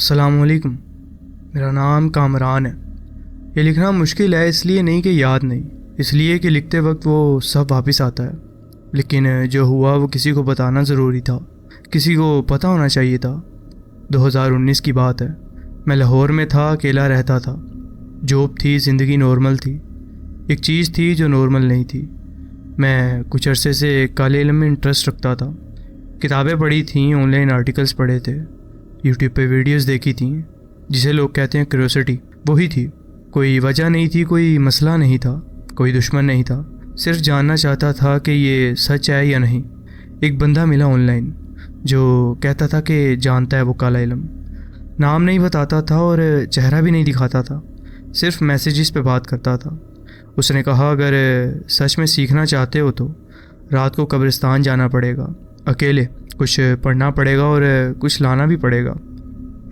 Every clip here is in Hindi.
अस्सलामुअलैकुम। मेरा नाम कामरान है। ये लिखना मुश्किल है इसलिए नहीं कि याद नहीं, इसलिए कि लिखते वक्त वो सब वापस आता है। लेकिन जो हुआ वो किसी को बताना ज़रूरी था, किसी को पता होना चाहिए था। 2019 की बात है। मैं लाहौर में था, अकेला रहता था। जॉब थी, ज़िंदगी नॉर्मल थी। एक चीज़ थी जो नॉर्मल नहीं थी। मैं कुछ अरसे से काले इल्म में इंटरेस्ट रखता था। किताबें पढ़ी थीं, ऑनलाइन आर्टिकल्स पढ़े थे, यूट्यूब पे वीडियोस देखी थी, जिसे लोग कहते हैं क्यूरियोसिटी, वही थी। कोई वजह नहीं थी, कोई मसला नहीं था, कोई दुश्मन नहीं था। सिर्फ जानना चाहता था कि ये सच है या नहीं। एक बंदा मिला ऑनलाइन जो कहता था कि जानता है वो काला इल्म। नाम नहीं बताता था और चेहरा भी नहीं दिखाता था, सिर्फ मैसेजेस पे बात करता था। उसने कहा अगर सच में सीखना चाहते हो तो रात को कब्रिस्तान जाना पड़ेगा, अकेले कुछ पढ़ना पड़ेगा और कुछ लाना भी पड़ेगा।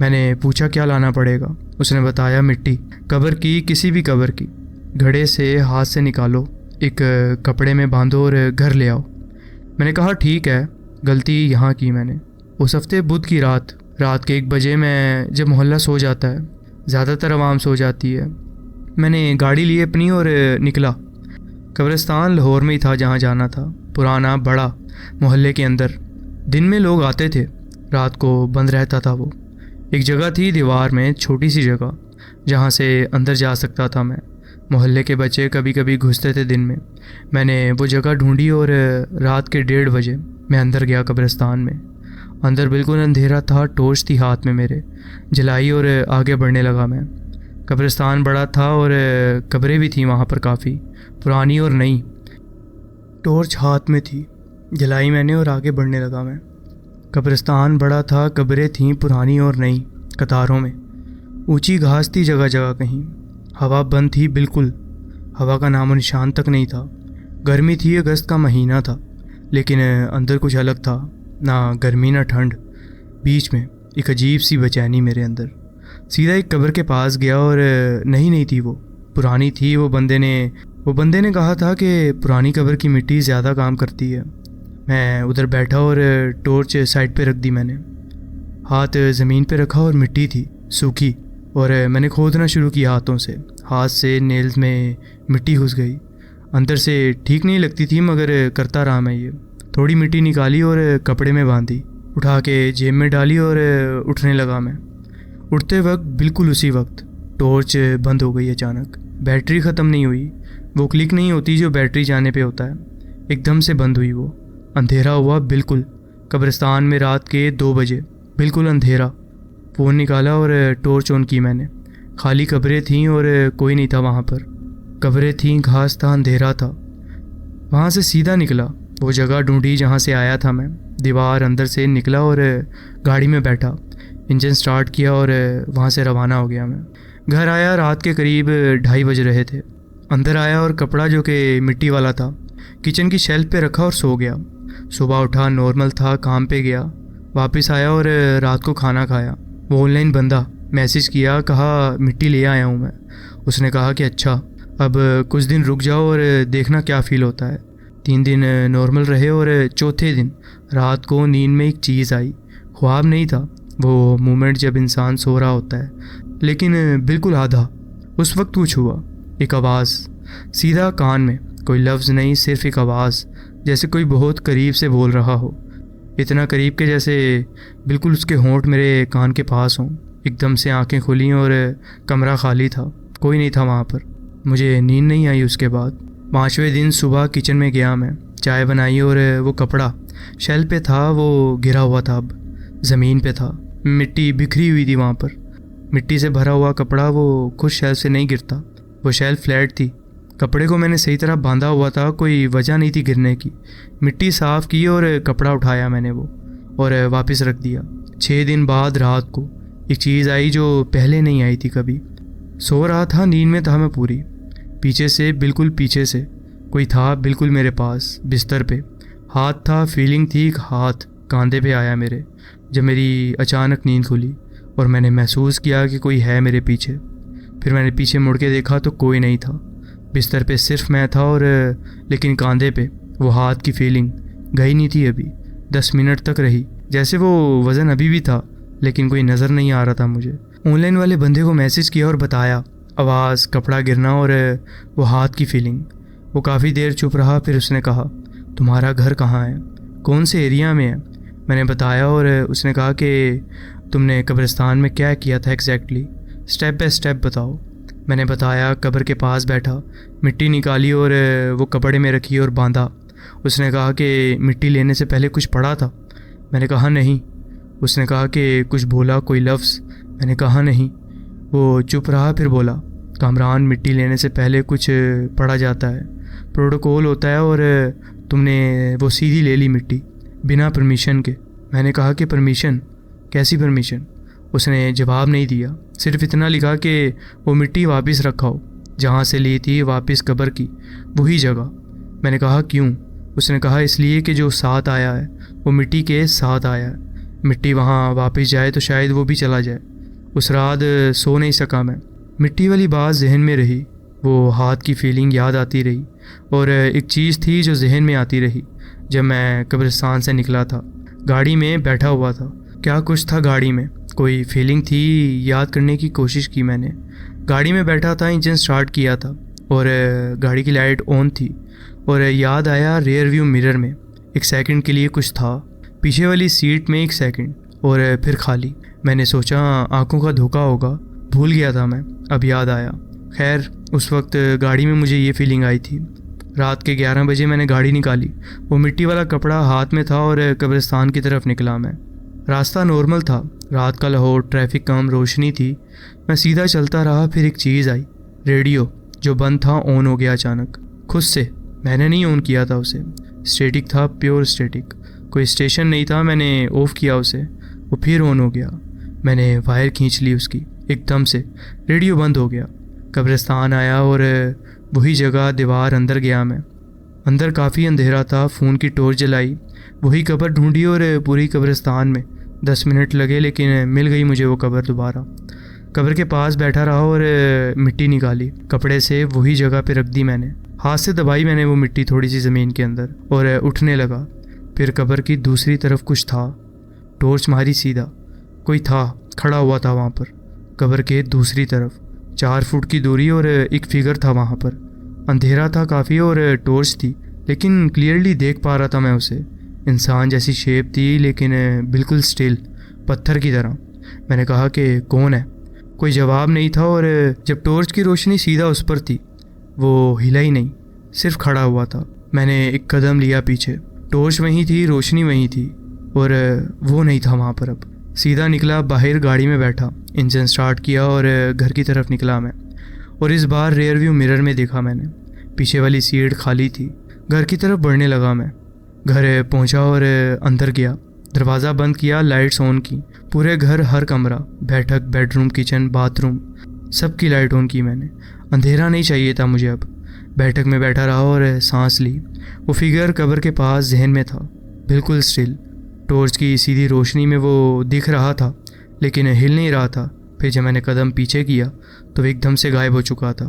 मैंने पूछा क्या लाना पड़ेगा? उसने बताया मिट्टी, कब्र की, किसी भी कब्र की। घड़े से हाथ से निकालो, एक कपड़े में बांधो और घर ले आओ। मैंने कहा ठीक है। गलती यहाँ की मैंने। उस हफ्ते बुध की रात के 1 बजे में, जब मोहल्ला सो जाता है, ज़्यादातर आवाम सो जाती है, मैंने गाड़ी ली अपनी और निकला। कब्रिस्तान लाहौर में ही था जहाँ जाना था, पुराना बड़ा, मोहल्ले के अंदर। दिन में लोग आते थे, रात को बंद रहता था वो। एक जगह थी दीवार में, छोटी सी जगह, जहाँ से अंदर जा सकता था मैं। मोहल्ले के बच्चे कभी कभी घुसते थे दिन में। मैंने वो जगह ढूंढी और रात के 1:30 बजे मैं अंदर गया कब्रिस्तान में। अंदर बिल्कुल अंधेरा था, टॉर्च थी हाथ में मेरे, जलाई और आगे बढ़ने लगा मैं। कब्रिस्तान बड़ा था और कब्रें भी थीं वहाँ पर, काफ़ी पुरानी और नई। टॉर्च हाथ में थी, जलाई मैंने और आगे बढ़ने लगा मैं। कब्रिस्तान बड़ा था, कब्रें थीं पुरानी और नई, कतारों में। ऊंची घास थी जगह जगह कहीं। हवा बंद थी बिल्कुल, हवा का नामो निशान तक नहीं था। गर्मी थी, अगस्त का महीना था, लेकिन अंदर कुछ अलग था, ना गर्मी ना ठंड, बीच में एक अजीब सी बेचैनी मेरे अंदर। सीधा एक कब्र के पास गया और नहीं थी वो, पुरानी थी। वो बंदे ने कहा था कि पुरानी कब्र की मिट्टी ज़्यादा काम करती है। मैं उधर बैठा और टॉर्च साइड पे रख दी मैंने। हाथ ज़मीन पे रखा और मिट्टी थी सूखी, और मैंने खोदना शुरू किया हाथों से। हाथ से नेल्स में मिट्टी घुस गई। अंदर से ठीक नहीं लगती थी, मगर करता रहा मैं ये। थोड़ी मिट्टी निकाली और कपड़े में बांधी, उठा के जेब में डाली और उठने लगा मैं। उठते वक्त, बिल्कुल उसी वक्त, टॉर्च बंद हो गई अचानक। बैटरी ख़त्म नहीं हुई, वो क्लिक नहीं होती जो बैटरी जाने पे होता है। एकदम से बंद हुई वो। अंधेरा हुआ बिल्कुल। कब्रिस्तान में रात के 2 बजे, बिल्कुल अंधेरा। फ़ोन निकाला और टॉर्च ऑन की मैंने। खाली कब्रें थीं और कोई नहीं था वहाँ पर। कब्रें थीं, घास था, अंधेरा था। वहाँ से सीधा निकला, वो जगह ढूंढी जहाँ से आया था मैं। दीवार अंदर से निकला और गाड़ी में बैठा, इंजन स्टार्ट किया और वहाँ से रवाना हो गया मैं। घर आया, रात के करीब 2:30 बज रहे थे। अंदर आया और कपड़ा जो कि मिट्टी वाला था किचन की शेल्फ पे रखा और सो गया। सुबह उठा, नॉर्मल था, काम पे गया, वापस आया और रात को खाना खाया। वो ऑनलाइन बंदा मैसेज किया, कहा मिट्टी ले आया हूँ मैं। उसने कहा कि अच्छा, अब कुछ दिन रुक जाओ और देखना क्या फ़ील होता है। 3 दिन नॉर्मल रहे और चौथे दिन रात को नींद में एक चीज़ आई। ख्वाब नहीं था, वो मोमेंट जब इंसान सो रहा होता है, लेकिन बिल्कुल आधा। उस वक्त कुछ हुआ, एक आवाज़ सीधा कान में, कोई लफ्ज़ नहीं, सिर्फ एक आवाज़, जैसे कोई बहुत करीब से बोल रहा हो। इतना करीब के जैसे बिल्कुल उसके होंठ मेरे कान के पास हों। एकदम से आंखें खुली और कमरा खाली था, कोई नहीं था वहाँ पर। मुझे नींद नहीं आई उसके बाद। 5वें दिन सुबह किचन में गया मैं, चाय बनाई और वो कपड़ा शेल्फ पे था, वो गिरा हुआ था, अब ज़मीन पे था। मिट्टी बिखरी हुई थी वहाँ पर। मिट्टी से भरा हुआ कपड़ा, वो खुद शेल्फ से नहीं गिरता, वो शेल्फ फ्लैट थी। कपड़े को मैंने सही तरह बांधा हुआ था, कोई वजह नहीं थी गिरने की। मिट्टी साफ़ की और कपड़ा उठाया मैंने वो, और वापस रख दिया। 6 दिन बाद रात को एक चीज़ आई जो पहले नहीं आई थी कभी। सो रहा था, नींद में था मैं पूरी। पीछे से, बिल्कुल पीछे से कोई था, बिल्कुल मेरे पास बिस्तर पे। हाथ था, फीलिंग थी, एक हाथ कांधे पे आया मेरे, जब मेरी अचानक नींद खुली और मैंने महसूस किया कि कोई है मेरे पीछे। फिर मैंने पीछे मुड़ के देखा तो कोई नहीं था। बिस्तर पे सिर्फ मैं था, और लेकिन कांधे पे वो हाथ की फीलिंग गई नहीं थी अभी। 10 मिनट तक रही, जैसे वो वज़न अभी भी था, लेकिन कोई नज़र नहीं आ रहा था मुझे। ऑनलाइन वाले बंदे को मैसेज किया और बताया, आवाज़, कपड़ा गिरना और वो हाथ की फीलिंग। वो काफ़ी देर चुप रहा, फिर उसने कहा, तुम्हारा घर कहाँ है, कौन से एरिया में है? मैंने बताया और उसने कहा कि तुमने कब्रिस्तान में क्या किया था एग्जैक्टली, स्टेप बाय स्टेप बताओ। मैंने बताया, कब्र के पास बैठा, मिट्टी निकाली और वो कपड़े में रखी और बांधा। उसने कहा कि मिट्टी लेने से पहले कुछ पढ़ा था? मैंने कहा नहीं। उसने कहा कि कुछ बोला, कोई लफ्ज़? मैंने कहा नहीं। वो चुप रहा, फिर बोला, कामरान, मिट्टी लेने से पहले कुछ पढ़ा जाता है, प्रोटोकॉल होता है, और तुमने वो सीधी ले ली मिट्टी बिना परमिशन के। मैंने कहा कि परमिशन? कैसी परमिशन? उसने जवाब नहीं दिया, सिर्फ इतना लिखा कि वो मिट्टी वापस रखाओ, जहाँ से ली थी, वापस कब्र की वही जगह। मैंने कहा क्यों? उसने कहा इसलिए कि जो साथ आया है वो मिट्टी के साथ आया है, मिट्टी वहाँ वापस जाए तो शायद वो भी चला जाए। उस रात सो नहीं सका मैं। मिट्टी वाली बात जहन में रही, वो हाथ की फीलिंग याद आती रही, और एक चीज़ थी जो जहन में आती रही जब मैं कब्रिस्तान से निकला था। गाड़ी में बैठा हुआ था, क्या कुछ था गाड़ी में, कोई फीलिंग थी, याद करने की कोशिश की मैंने। गाड़ी में बैठा था, इंजन स्टार्ट किया था और गाड़ी की लाइट ऑन थी, और याद आया रियर व्यू मिरर में एक सेकंड के लिए कुछ था, पीछे वाली सीट में एक सेकंड, और फिर खाली। मैंने सोचा आंखों का धोखा होगा, भूल गया था मैं, अब याद आया। खैर, उस वक्त गाड़ी में मुझे ये फीलिंग आई थी। रात के 11 बजे मैंने गाड़ी निकाली, वो मिट्टी वाला कपड़ा हाथ में था और कब्रिस्तान की तरफ निकला मैं। रास्ता नॉर्मल था, रात का लाहौर, ट्रैफिक कम, रोशनी थी। मैं सीधा चलता रहा, फिर एक चीज़ आई, रेडियो जो बंद था ऑन हो गया अचानक, खुद से। मैंने नहीं ऑन किया था उसे, स्टैटिक था, प्योर स्टैटिक, कोई स्टेशन नहीं था। मैंने ऑफ़ किया उसे, वो फिर ऑन हो गया। मैंने वायर खींच ली उसकी, एकदम से रेडियो बंद हो गया। कब्रिस्तान आया और वही जगह, दीवार, अंदर गया मैं। अंदर काफ़ी अंधेरा था, फ़ोन की टॉर्च जलाई, वही कब्र ढूंढी और पूरी कब्रिस्तान में 10 मिनट लगे, लेकिन मिल गई मुझे वो कब्र दोबारा। कब्र के पास बैठा रहा और मिट्टी निकाली, कपड़े से वही जगह पे रख दी मैंने। हाथ से दबाई मैंने वो मिट्टी थोड़ी सी ज़मीन के अंदर और उठने लगा। फिर कब्र की दूसरी तरफ कुछ था, टॉर्च मारी, सीधा कोई था खड़ा हुआ था वहाँ पर, कब्र के दूसरी तरफ 4 फुट की दूरी, और एक फिगर था वहाँ पर। अंधेरा था काफ़ी और टॉर्च थी, लेकिन क्लियरली देख पा रहा था मैं उसे। इंसान जैसी शेप थी, लेकिन बिल्कुल स्टिल, पत्थर की तरह। मैंने कहा कि कौन है? कोई जवाब नहीं था, और जब टॉर्च की रोशनी सीधा उस पर थी, वो हिला ही नहीं, सिर्फ खड़ा हुआ था। मैंने एक कदम लिया पीछे, टॉर्च वहीं थी, रोशनी वहीं थी, और वो नहीं था वहाँ पर। अब सीधा निकला बाहर, गाड़ी में बैठा, इंजन स्टार्ट किया और घर की तरफ निकला मैं। और इस बार रियर व्यू मिरर में देखा मैंने, पीछे वाली सीट खाली थी। घर की तरफ बढ़ने लगा मैं, घर पहुंचा और अंदर गया, दरवाज़ा बंद किया, लाइट्स ऑन की, पूरे घर, हर कमरा, बैठक, बेडरूम, किचन, बाथरूम, सबकी लाइट ऑन की मैंने। अंधेरा नहीं चाहिए था मुझे अब। बैठक में बैठा रहा और सांस ली। वो फिगर कब्र के पास जहन में था, बिल्कुल स्टिल। टॉर्च की सीधी रोशनी में वो दिख रहा था, लेकिन हिल नहीं रहा था। फिर जब मैंने कदम पीछे किया तो वो एकदम से गायब हो चुका था।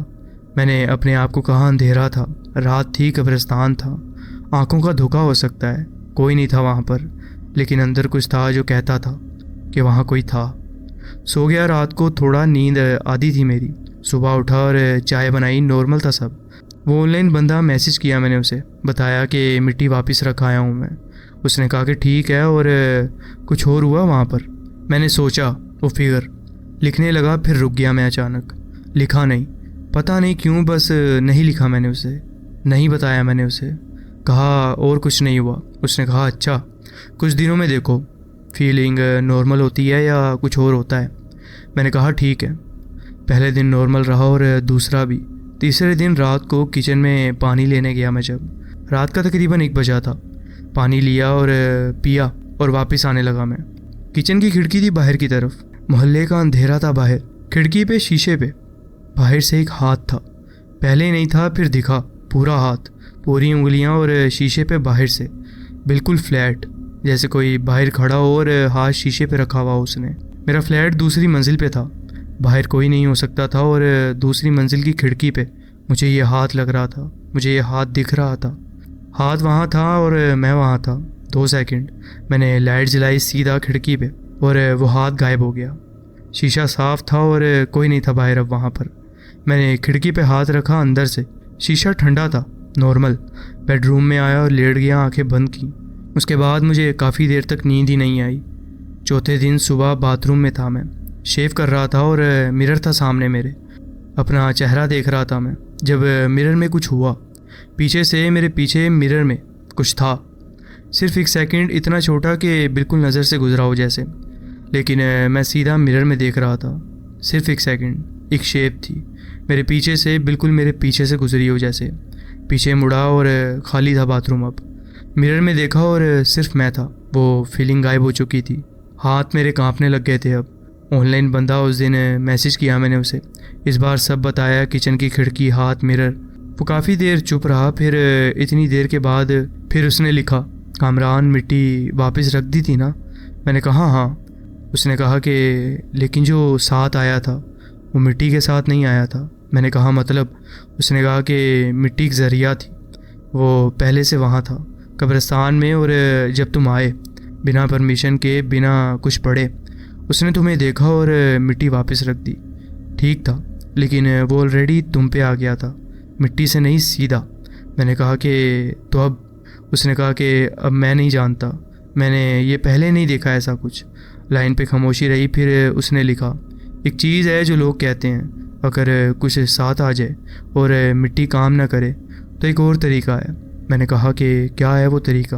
मैंने अपने आप को कहा अंधेरा था, रात थी, कब्रिस्तान था, आंखों का धोखा हो सकता है, कोई नहीं था वहाँ पर, लेकिन अंदर कुछ था जो कहता था कि वहाँ कोई था। सो गया रात को, थोड़ा नींद आधी थी मेरी। सुबह उठा और चाय बनाई, नॉर्मल था सब। वो ऑनलाइन बंदा, मैसेज किया मैंने उसे, बताया कि मिट्टी वापस रख आया हूँ मैं। उसने कहा कि ठीक है, और कुछ और हुआ वहाँ पर? मैंने सोचा, वो फिगर लिखने लगा, फिर रुक गया मैं अचानक। लिखा नहीं, पता नहीं क्यों, बस नहीं लिखा मैंने उसे, नहीं बताया मैंने उसे, कहा और कुछ नहीं हुआ। उसने कहा अच्छा, कुछ दिनों में देखो फीलिंग नॉर्मल होती है या कुछ और होता है। मैंने कहा ठीक है। पहले दिन नॉर्मल रहा और दूसरा भी। तीसरे दिन रात को किचन में पानी लेने गया मैं, जब रात का तकरीबन 1 बजा था। पानी लिया और पिया और वापस आने लगा मैं। किचन की खिड़की थी बाहर की तरफ, मोहल्ले का अंधेरा था बाहर। खिड़की पे, शीशे पे, बाहर से एक हाथ था, पहले नहीं था, फिर दिखा, पूरा हाथ, पूरी उंगलियां, और शीशे पे बाहर से बिल्कुल फ्लैट, जैसे कोई बाहर खड़ा हो और हाथ शीशे पे रखा हुआ उसने। मेरा फ्लैट दूसरी मंजिल पे था, बाहर कोई नहीं हो सकता था, और दूसरी मंजिल की खिड़की पे मुझे ये हाथ लग रहा था, मुझे ये हाथ दिख रहा था। हाथ वहाँ था और मैं वहाँ था। 2 सेकंड मैंने लाइट जलाई, सीधा खिड़की पे, और वो हाथ गायब हो गया। शीशा साफ था और कोई नहीं था बाहर अब वहाँ पर। मैंने खिड़की पे हाथ रखा अंदर से, शीशा ठंडा था, नॉर्मल। बेडरूम में आया और लेट गया, आंखें बंद की। उसके बाद मुझे काफ़ी देर तक नींद ही नहीं आई। चौथे दिन सुबह बाथरूम में था मैं, शेव कर रहा था और मिरर था सामने मेरे। अपना चेहरा देख रहा था मैं, जब मिरर में कुछ हुआ। पीछे से मेरे पीछे मिरर में कुछ था, सिर्फ एक सेकंड, इतना छोटा कि बिल्कुल नज़र से गुजरा हो जैसे। लेकिन मैं सीधा मिरर में देख रहा था, सिर्फ एक सेकंड। एक शेप थी मेरे पीछे से, बिल्कुल मेरे पीछे से गुजरी हो जैसे। पीछे मुड़ा और खाली था बाथरूम। अब मिरर में देखा और सिर्फ मैं था। वो फीलिंग गायब हो चुकी थी। हाथ मेरे कांपने लग गए थे अब। ऑनलाइन बंदा उस दिन मैसेज किया मैंने उसे, इस बार सब बताया, किचन की खिड़की, हाथ, मिरर। वो काफ़ी देर चुप रहा, फिर इतनी देर के बाद फिर उसने लिखा, कामरान मिट्टी वापस रख दी थी ना? मैंने कहा हाँ। उसने कहा कि लेकिन जो साथ आया था वो मिट्टी के साथ नहीं आया था। मैंने कहा मतलब? उसने कहा कि मिट्टी एक ज़रिया थी, वो पहले से वहाँ था कब्रिस्तान में, और जब तुम आए बिना परमिशन के, बिना कुछ पढ़े, उसने तुम्हें देखा और मिट्टी वापस रख दी। ठीक था, लेकिन वो ऑलरेडी तुम पे आ गया था, मिट्टी से नहीं, सीधा। मैंने कहा कि तो अब? उसने कहा कि अब मैं नहीं जानता, मैंने ये पहले नहीं देखा ऐसा कुछ। लाइन पे खामोशी रही, फिर उसने लिखा, एक चीज़ है जो लोग कहते हैं, अगर कुछ साथ आ जाए और मिट्टी काम ना करे तो एक और तरीका है। मैंने कहा कि क्या है वो तरीका?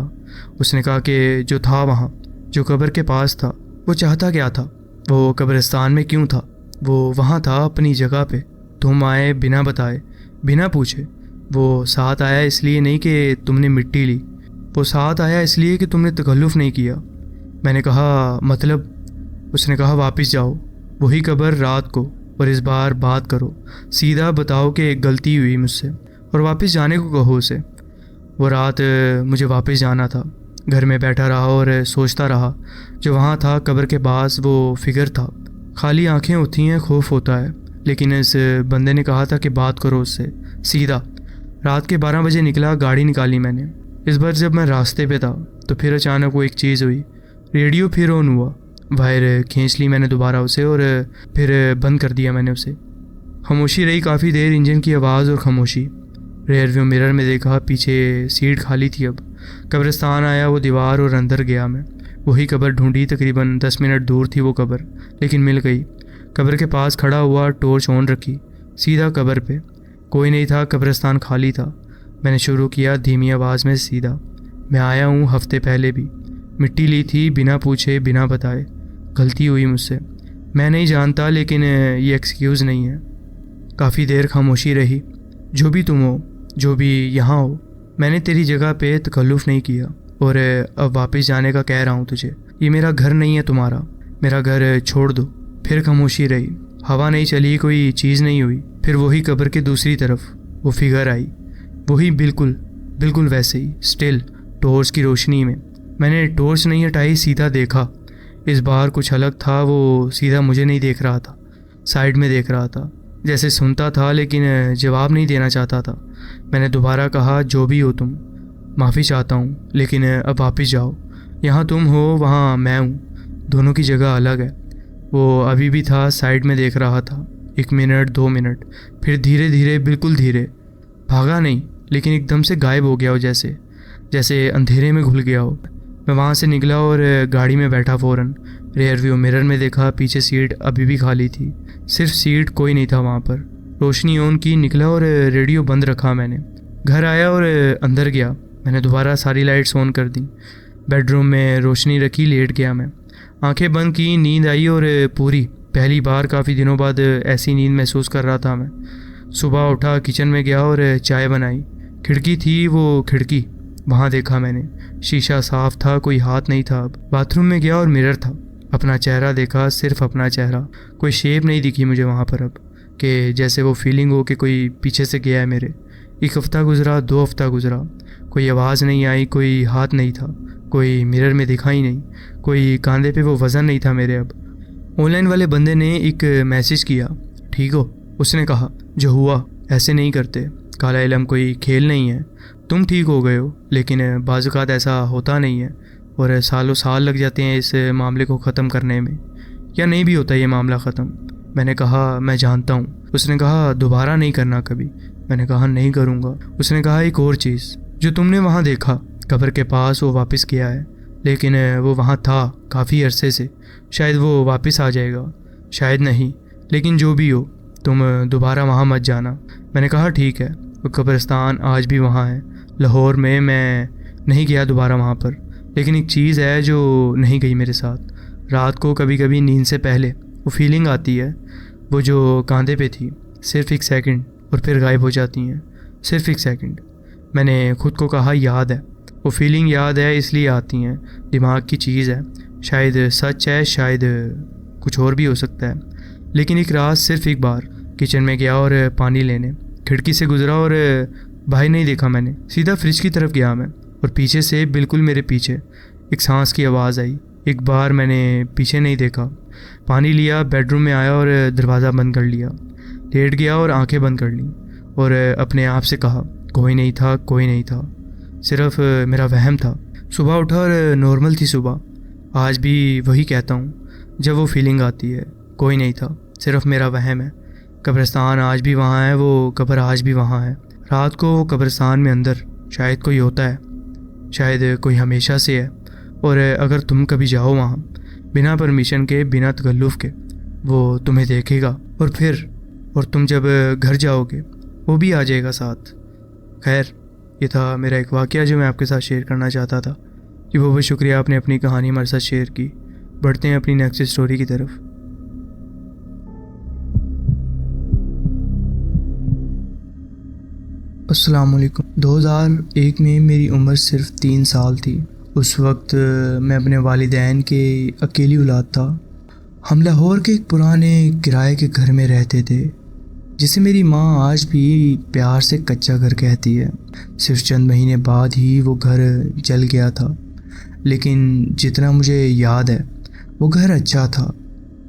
उसने कहा कि जो था वहाँ, जो कब्र के पास था, वो चाहता क्या था? वो कब्रिस्तान में क्यों था? वो वहाँ था अपनी जगह पे, तुम आए बिना बताए, बिना पूछे। वो साथ आया इसलिए नहीं कि तुमने मिट्टी ली, वो साथ आया इसलिए कि तुमने तकल्लुफ़ नहीं किया। मैंने कहा मतलब? उसने कहा वापस जाओ, वही कब्र, रात को, और इस बार बात करो, सीधा बताओ कि गलती हुई मुझसे, और वापस जाने को कहो उसे। वो रात मुझे वापस जाना था। घर में बैठा रहा और सोचता रहा। जो वहाँ था कब्र के पास, वो फिगर था, खाली आंखें होती हैं, खौफ होता है। लेकिन इस बंदे ने कहा था कि बात करो उससे, सीधा। रात के 12 बजे निकला, गाड़ी निकाली मैंने। इस बार जब मैं रास्ते पे था तो फिर अचानक वो एक चीज़ हुई, रेडियो फिर ऑन हुआ। वायर खींच ली मैंने दोबारा उसे और फिर बंद कर दिया मैंने उसे। खामोशी रही काफ़ी देर, इंजन की आवाज़ और खामोशी। रेयर व्यू मिरर में देखा, पीछे सीट खाली थी अब। कब्रिस्तान आया, वो दीवार, और अंदर गया मैं। वही कब्र ढूंढी, तकरीबन 10 मिनट दूर थी वो कब्र, लेकिन मिल गई। कब्र के पास खड़ा हुआ, टॉर्च ऑन रखी, सीधा कब्र पे। कोई नहीं था, कब्रिस्तान खाली था। मैंने शुरू किया धीमी आवाज़ में, सीधा, मैं आया हूँ हफ्ते पहले भी, मिट्टी ली थी बिना पूछे, बिना बताए। गलती हुई मुझसे, मैं नहीं जानता, लेकिन ये एक्सक्यूज़ नहीं है। काफ़ी देर खामोशी रही। जो भी तुम हो, जो भी यहाँ हो, मैंने तेरी जगह पे तकल्लुफ़ नहीं किया, और अब वापस जाने का कह रहा हूँ तुझे। ये मेरा घर नहीं है तुम्हारा, मेरा घर छोड़ दो। फिर खामोशी रही, हवा नहीं चली, कोई चीज़ नहीं हुई। फिर वही कब्र के दूसरी तरफ वो फिगर आई, वही बिल्कुल बिल्कुल वैसे ही, स्टिल, टॉर्च की रोशनी में। मैंने टॉर्च नहीं हटाई, सीधा देखा। इस बार कुछ अलग था, वो सीधा मुझे नहीं देख रहा था, साइड में देख रहा था, जैसे सुनता था लेकिन जवाब नहीं देना चाहता था। मैंने दोबारा कहा, जो भी हो तुम, माफ़ी चाहता हूँ, लेकिन अब वापस जाओ। यहाँ तुम हो, वहाँ मैं हूँ, दोनों की जगह अलग है। वो अभी भी था, साइड में देख रहा था। 1 मिनट, 2 मिनट, फिर धीरे धीरे, बिल्कुल धीरे, भागा नहीं, लेकिन एकदम से गायब हो गया हो, जैसे जैसे अंधेरे में घुल गया हो। मैं वहाँ से निकला और गाड़ी में बैठा फ़ौरन। रेयर व्यू मिरर में देखा, पीछे सीट अभी भी खाली थी, सिर्फ सीट, कोई नहीं था वहाँ पर। रोशनी ऑन की, निकला और रेडियो बंद रखा मैंने। घर आया और अंदर गया। मैंने दोबारा सारी लाइट्स ऑन कर दी। बेडरूम में रोशनी रखी, लेट गया मैं। आंखें बंद की, नींद आई, और पूरी। पहली बार काफ़ी दिनों बाद ऐसी नींद महसूस कर रहा था मैं। सुबह उठा, किचन में गया और चाय बनाई। खिड़की थी, वो खिड़की, वहाँ देखा मैंने, शीशा साफ था, कोई हाथ नहीं था। अब बाथरूम में गया और मिरर था, अपना चेहरा देखा, सिर्फ अपना चेहरा। कोई शेप नहीं दिखी मुझे वहाँ पर अब, कि जैसे वो फीलिंग हो कि कोई पीछे से गया है मेरे। 1 हफ़्ता गुजरा, 2 हफ़्ता गुजरा, कोई आवाज़ नहीं आई, कोई हाथ नहीं था, कोई मिरर में दिखा ही नहीं, कोई कांधे पे वो वज़न नहीं था मेरे अब। ऑनलाइन वाले बंदे ने एक मैसेज किया, ठीक हो? उसने कहा, जो हुआ ऐसे नहीं करते, काला इल्म कोई खेल नहीं है, तुम ठीक हो गए हो, लेकिन बाज़ औक़ात ऐसा होता नहीं है, और सालों साल लग जाते हैं इस मामले को ख़त्म करने में, या नहीं भी होता ये मामला ख़त्म। मैंने कहा मैं जानता हूँ। उसने कहा दोबारा नहीं करना कभी। मैंने कहा नहीं करूँगा। उसने कहा एक और चीज़, जो तुमने वहाँ देखा कब्र के पास, वो वापस किया है, लेकिन वो वहाँ था काफ़ी अरसे से। शायद वो वापस आ जाएगा, शायद नहीं, लेकिन जो भी हो तुम दोबारा वहाँ मत जाना। मैंने कहा ठीक है। वो कब्रिस्तान आज भी वहाँ है लाहौर में। मैं नहीं गया दोबारा वहाँ पर, लेकिन एक चीज़ है जो नहीं गई मेरे साथ। रात को कभी कभी नींद से पहले वो फीलिंग आती है, वो जो कांधे पे थी, सिर्फ एक सेकंड और फिर गायब हो जाती हैं, सिर्फ एक सेकंड। मैंने खुद को कहा याद है, वो फीलिंग याद है इसलिए आती हैं, दिमाग की चीज़ है, शायद सच है, शायद कुछ और भी हो सकता है। लेकिन एक रात सिर्फ एक बार किचन में गया और पानी लेने, खिड़की से गुजरा और भाई नहीं देखा मैंने। सीधा फ्रिज की तरफ गया मैं, और पीछे से बिल्कुल मेरे पीछे एक सांस की आवाज़ आई। एक बार मैंने पीछे नहीं देखा, पानी लिया, बेडरूम में आया और दरवाज़ा बंद कर लिया। लेट गया और आंखें बंद कर ली और अपने आप से कहा कोई नहीं था, कोई नहीं था, सिर्फ मेरा वहम था। सुबह उठा और नॉर्मल थी सुबह। आज भी वही कहता हूँ जब वो फीलिंग आती है, कोई नहीं था, सिर्फ मेरा वहम है। कब्रिस्तान आज भी वहाँ है, वो कब्र आज भी वहाँ है। रात को वो कब्रिस्तान में अंदर शायद कोई होता है, शायद कोई हमेशा से है। और अगर तुम कभी जाओ वहाँ बिना परमिशन के, बिना तकल्लुफ़ के, वो तुम्हें देखेगा और तुम जब घर जाओगे वो भी आ जाएगा साथ। खैर, ये था मेरा एक वाक़या जो मैं आपके साथ शेयर करना चाहता था। जी बहुत बहुत शुक्रिया, आपने अपनी कहानी हमारे साथ शेयर की। बढ़ते हैं अपनी नेक्स्ट स्टोरी की तरफ। अस्सलाम वालेकुम। 2001 में मेरी उम्र सिर्फ 3 साल थी। उस वक्त मैं अपने वालिदैन के अकेली औलाद था। हम लाहौर के एक पुराने किराए के घर में रहते थे, जिसे मेरी माँ आज भी प्यार से कच्चा घर कहती है। सिर्फ चंद महीने बाद ही वो घर जल गया था, लेकिन जितना मुझे याद है वो घर अच्छा था,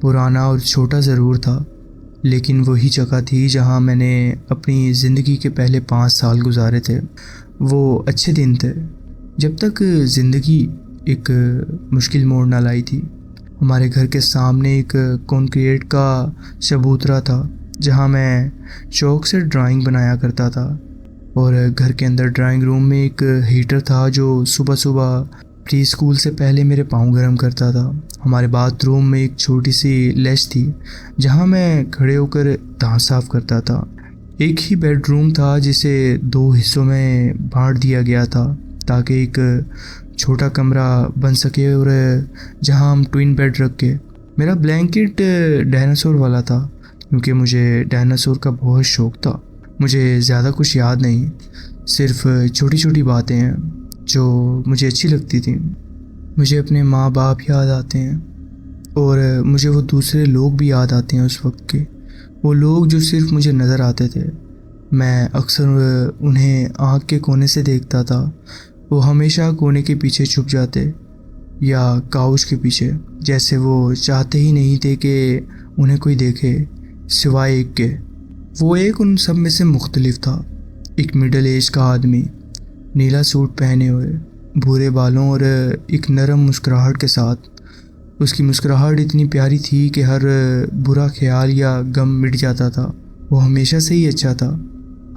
पुराना और छोटा ज़रूर था, लेकिन वही जगह थी जहाँ मैंने अपनी ज़िंदगी के पहले 5 साल गुजारे थे। वो अच्छे दिन थे जब तक ज़िंदगी एक मुश्किल मोड़ ना लाई थी। हमारे घर के सामने एक कंक्रीट का चबूतरा था जहाँ मैं चौक से ड्राइंग बनाया करता था, और घर के अंदर ड्राइंग रूम में एक हीटर था जो सुबह सुबह प्री स्कूल से पहले मेरे पाँव गर्म करता था। हमारे बाथरूम में एक छोटी सी लैश थी जहाँ मैं खड़े होकर दांत साफ करता था। एक ही बेडरूम था जिसे 2 हिस्सों में बांट दिया गया था ताकि एक छोटा कमरा बन सके, और जहाँ हम ट्विन बेड रख के। मेरा ब्लैंकेट डायनासोर वाला था क्योंकि मुझे डायनासोर का बहुत शौक़ था। मुझे ज़्यादा कुछ याद नहीं, सिर्फ छोटी छोटी बातें हैं जो मुझे अच्छी लगती थी। मुझे अपने माँ बाप याद आते हैं, और मुझे वो दूसरे लोग भी याद आते हैं उस वक्त के, वो लोग जो सिर्फ मुझे नज़र आते थे। मैं अक्सर उन्हें आँख के कोने से देखता था। वो हमेशा कोने के पीछे छुप जाते या काउच के पीछे, जैसे वो चाहते ही नहीं थे कि उन्हें कोई देखे सिवाय एक के। वो एक उन सब में से मुख्तलिफ था। एक मिडिल एज का आदमी, नीला सूट पहने हुए, भूरे बालों और एक नरम मुस्कुराहट के साथ। उसकी मुस्कुराहट इतनी प्यारी थी कि हर बुरा ख्याल या गम मिट जाता था। वो हमेशा से ही अच्छा था,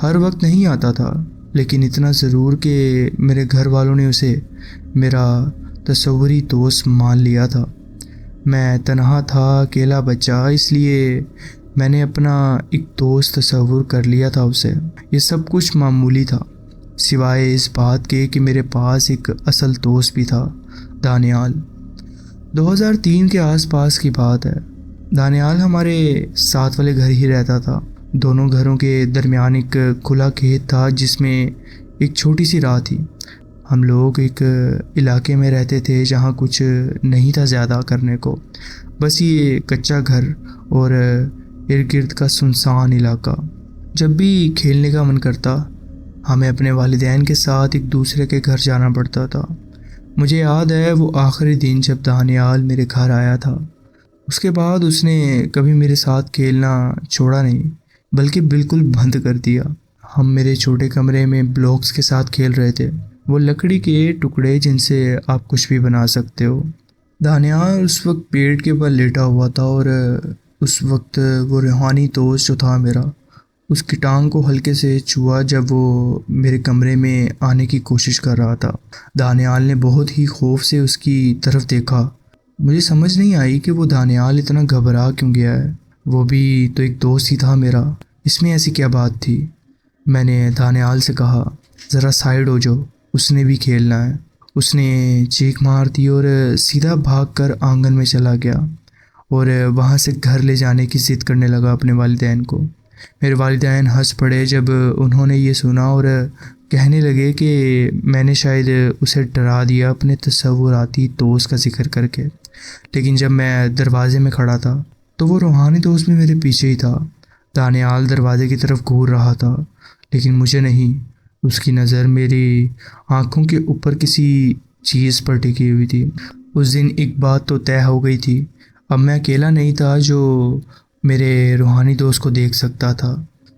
हर वक्त नहीं आता था, लेकिन इतना ज़रूर कि मेरे घर वालों ने उसे मेरा तस्वुरी दोस्त मान लिया था। मैं तन्हा था, अकेला बच्चा, इसलिए मैंने अपना एक दोस्त तस्वुर कर लिया था उसे। ये सब कुछ मामूली था, सिवाय इस बात के कि मेरे पास एक असल दोस्त भी था, दानियाल। 2003 के आसपास की बात है। दानियाल हमारे साथ वाले घर ही रहता था। दोनों घरों के दरमियान एक खुला खेत था जिसमें एक छोटी सी राह थी। हम लोग एक इलाके में रहते थे जहाँ कुछ नहीं था ज़्यादा करने को, बस ये कच्चा घर और इर्द गिर्द का सुनसान इलाका। जब भी खेलने का मन करता, हमें अपने वालिदैन के साथ एक दूसरे के घर जाना पड़ता था। मुझे याद है वो आखिरी दिन जब दानियाल मेरे घर आया था। उसके बाद उसने कभी मेरे साथ खेलना छोड़ा नहीं, बल्कि बिल्कुल बंद कर दिया। हम मेरे छोटे कमरे में ब्लॉक्स के साथ खेल रहे थे। वो लकड़ी के टुकड़े जिनसे आप कुछ भी बना सकते हो। दानियाल उस वक्त पेड़ के ऊपर लेटा हुआ था और उस वक्त वो रूहानी दोस्त जो था मेरा, उसकी टांग को हल्के से छुआ जब वो मेरे कमरे में आने की कोशिश कर रहा था। दानियाल ने बहुत ही खौफ से उसकी तरफ देखा। मुझे समझ नहीं आई कि वो दानियाल इतना घबरा क्यों गया है। वो भी तो एक दोस्त ही था मेरा, इसमें ऐसी क्या बात थी। मैंने दानियाल से कहा, ज़रा साइड हो जाओ, उसने भी खेलना है। उसने चीख मार दी और सीधा भागकर आंगन में चला गया और वहाँ से घर ले जाने की ज़िद करने लगा अपने वालिदैन को। मेरे वालिदैन हंस पड़े जब उन्होंने ये सुना और कहने लगे कि मैंने शायद उसे डरा दिया अपने तसव्वुराती दोस्त का जिक्र करके। लेकिन जब मैं दरवाजे में खड़ा था तो वो रूहानी दोस्त भी मेरे पीछे ही था। दानियाल दरवाजे की तरफ घूर रहा था, लेकिन मुझे नहीं। उसकी नज़र मेरी आंखों के ऊपर किसी चीज़ पर टिकी हुई थी। उस दिन एक बात तो तय हो गई थी, अब मैं अकेला नहीं था जो मेरे रूहानी दोस्त को देख सकता था।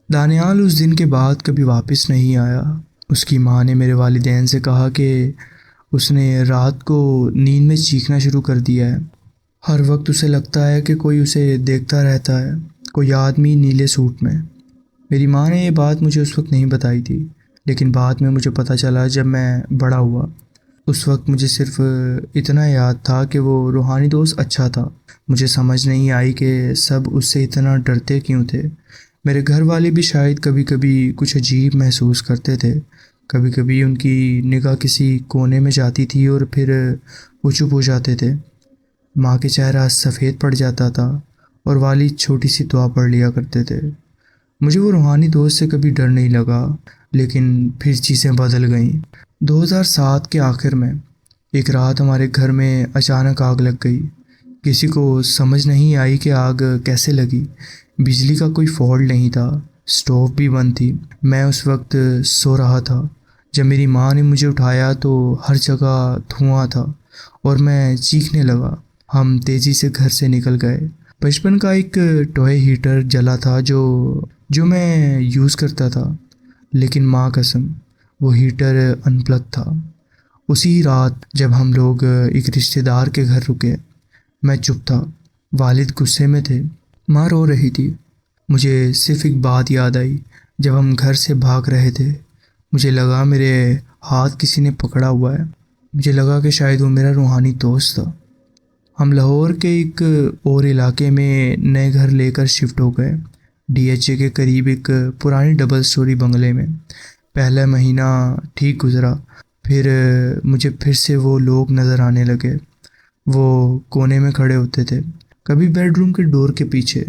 दानियाल उस दिन के बाद कभी वापस नहीं आया। उसकी माँ ने मेरे वालिदैन से कहा कि उसने रात को नींद में चीखना शुरू कर दिया है। हर वक्त उसे लगता है कि कोई उसे देखता रहता है, कोई आदमी नीले सूट में। मेरी माँ ने ये बात मुझे उस वक्त नहीं बताई थी, लेकिन बाद में मुझे पता चला जब मैं बड़ा हुआ। उस वक्त मुझे सिर्फ इतना याद था कि वो रूहानी दोस्त अच्छा था। मुझे समझ नहीं आई कि सब उससे इतना डरते क्यों थे। मेरे घर वाले भी शायद कभी कभी कुछ अजीब महसूस करते थे। कभी कभी उनकी निगाह किसी कोने में जाती थी और फिर वो चुप हो जाते थे। माँ के चेहरा सफ़ेद पड़ जाता था और वालिद छोटी सी दुआ पढ़ लिया करते थे। मुझे वो रूहानी दोस्त से कभी डर नहीं लगा, लेकिन फिर चीज़ें बदल गईं। 2007 के आखिर में एक रात हमारे घर में अचानक आग लग गई। किसी को समझ नहीं आई कि आग कैसे लगी। बिजली का कोई फॉल्ट नहीं था, स्टोव भी बंद थी। मैं उस वक्त सो रहा था। जब मेरी माँ ने मुझे उठाया तो हर जगह धुआं था और मैं चीखने लगा। हम तेज़ी से घर से निकल गए। बचपन का एक टॉय हीटर जला था जो मैं यूज़ करता था, लेकिन माँ कसम वो हीटर अनप्लग था। उसी रात जब हम लोग एक रिश्तेदार के घर रुके, मैं चुप था। वालिद गुस्से में थे, माँ रो रही थी। मुझे सिर्फ एक बात याद आई। जब हम घर से भाग रहे थे, मुझे लगा मेरे हाथ किसी ने पकड़ा हुआ है। मुझे लगा कि शायद वो मेरा रूहानी दोस्त था। हम लाहौर के एक और इलाके में नए घर लेकर शिफ्ट हो गए, डीएचए के करीब एक पुरानी डबल स्टोरी बंगले में। पहला महीना ठीक गुजरा, फिर मुझे फिर से वो लोग नज़र आने लगे। वो कोने में खड़े होते थे, कभी बेडरूम के डोर के पीछे,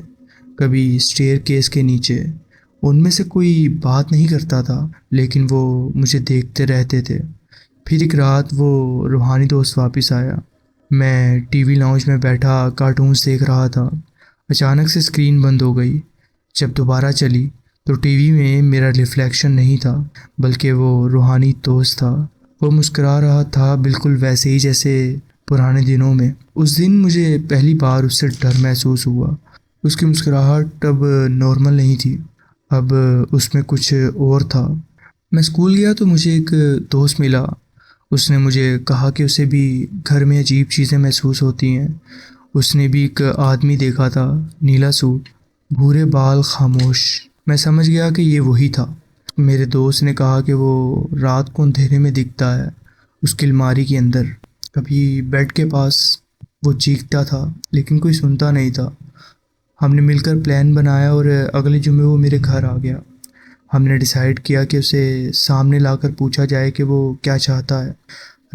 कभी स्टेयर केस के नीचे। उनमें से कोई बात नहीं करता था, लेकिन वो मुझे देखते रहते थे। फिर एक रात वो रूहानी दोस्त वापस आया। मैं टीवी लाउंज में बैठा कार्टून्स देख रहा था। अचानक से स्क्रीन बंद हो गई। जब दोबारा चली तो टीवी में मेरा रिफ्लेक्शन नहीं था, बल्कि वो रूहानी दोस्त था। वो मुस्कुरा रहा था, बिल्कुल वैसे ही जैसे पुराने दिनों में। उस दिन मुझे पहली बार उससे डर महसूस हुआ। उसकी मुस्कुराहट अब नॉर्मल नहीं थी, अब उसमें कुछ और था। मैं स्कूल गया तो मुझे एक दोस्त मिला। उसने मुझे कहा कि उसे भी घर में अजीब चीज़ें महसूस होती हैं। उसने भी एक आदमी देखा था, नीला सूट, भूरे बाल, खामोश। मैं समझ गया कि ये वही था। मेरे दोस्त ने कहा कि वो रात को अंधेरे में दिखता है, उसकी अलमारी के अंदर, कभी बेड के पास। वो चीखता था लेकिन कोई सुनता नहीं था। हमने मिलकर प्लान बनाया और अगले जुमे वो मेरे घर आ गया। हमने डिसाइड किया कि उसे सामने लाकर पूछा जाए कि वो क्या चाहता है।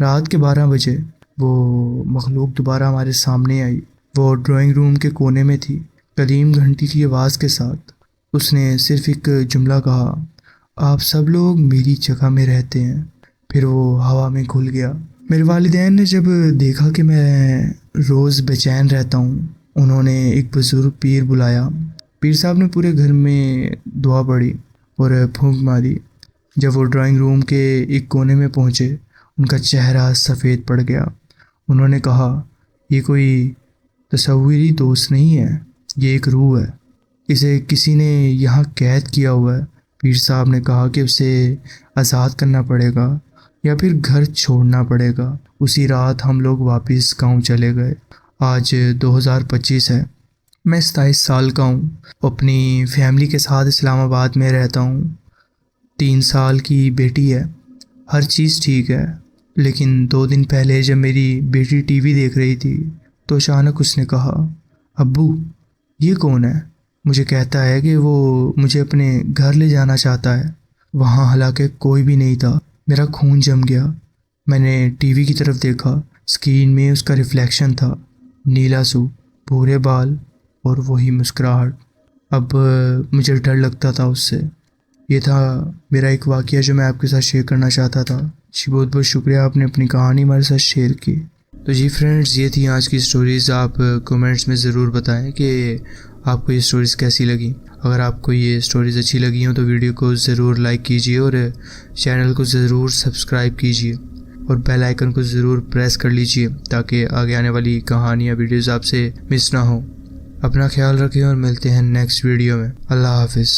रात के 12 बजे वो मखलूक दोबारा हमारे सामने आई। वो ड्राइंग रूम के कोने में थी, कदीम घंटी की आवाज़ के साथ। उसने सिर्फ एक जुमला कहा, आप सब लोग मेरी जगह में रहते हैं। फिर वो हवा में घुल गया। मेरे वालिदैन ने जब देखा कि मैं रोज़ बेचैन रहता हूँ, उन्होंने एक बुज़ुर्ग पीर बुलाया। पीर साहब ने पूरे घर में दुआ पढ़ी और फूंक मारी। जब वो ड्राइंग रूम के एक कोने में पहुँचे, उनका चेहरा सफ़ेद पड़ गया। उन्होंने कहा, ये कोई तस्वीरी दोस्त नहीं है, ये एक रूह है, इसे किसी ने यहाँ कैद किया हुआ है। पीर साहब ने कहा कि उसे आज़ाद करना पड़ेगा, या फिर घर छोड़ना पड़ेगा। उसी रात हम लोग वापस गांव चले गए। आज 2025 है। मैं 27 साल का हूँ। अपनी फैमिली के साथ इस्लामाबाद में रहता हूँ। 3 साल की बेटी है। हर चीज़ ठीक है। लेकिन 2 दिन पहले जब मेरी बेटी टीवी देख रही थी तो अचानक उसने कहा, अब्बू ये कौन है? मुझे कहता है कि वो मुझे अपने घर ले जाना चाहता है। वहाँ हालांकि कोई भी नहीं था। मेरा खून जम गया। मैंने टीवी की तरफ देखा। स्क्रीन में उसका रिफ्लेक्शन था, नीला सूट, भूरे बाल और वही मुस्कुराहट। अब मुझे डर लगता था उससे। ये था मेरा एक वाक़या जो मैं आपके साथ शेयर करना चाहता था। जी बहुत बहुत शुक्रिया, आपने अपनी कहानी हमारे साथ शेयर की। तो जी फ्रेंड्स, ये थी आज की स्टोरीज़। आप कमेंट्स में ज़रूर बताएं कि आपको ये स्टोरीज़ कैसी लगी। अगर आपको ये स्टोरीज़ अच्छी लगी हो तो वीडियो को ज़रूर लाइक कीजिए और चैनल को ज़रूर सब्सक्राइब कीजिए और बेल आइकन को ज़रूर प्रेस कर लीजिए ताकि आगे आने वाली कहानियाँ वीडियोज़ आपसे मिस ना हो। अपना ख्याल रखें और मिलते हैं नेक्स्ट वीडियो में। अल्लाह हाफिज़।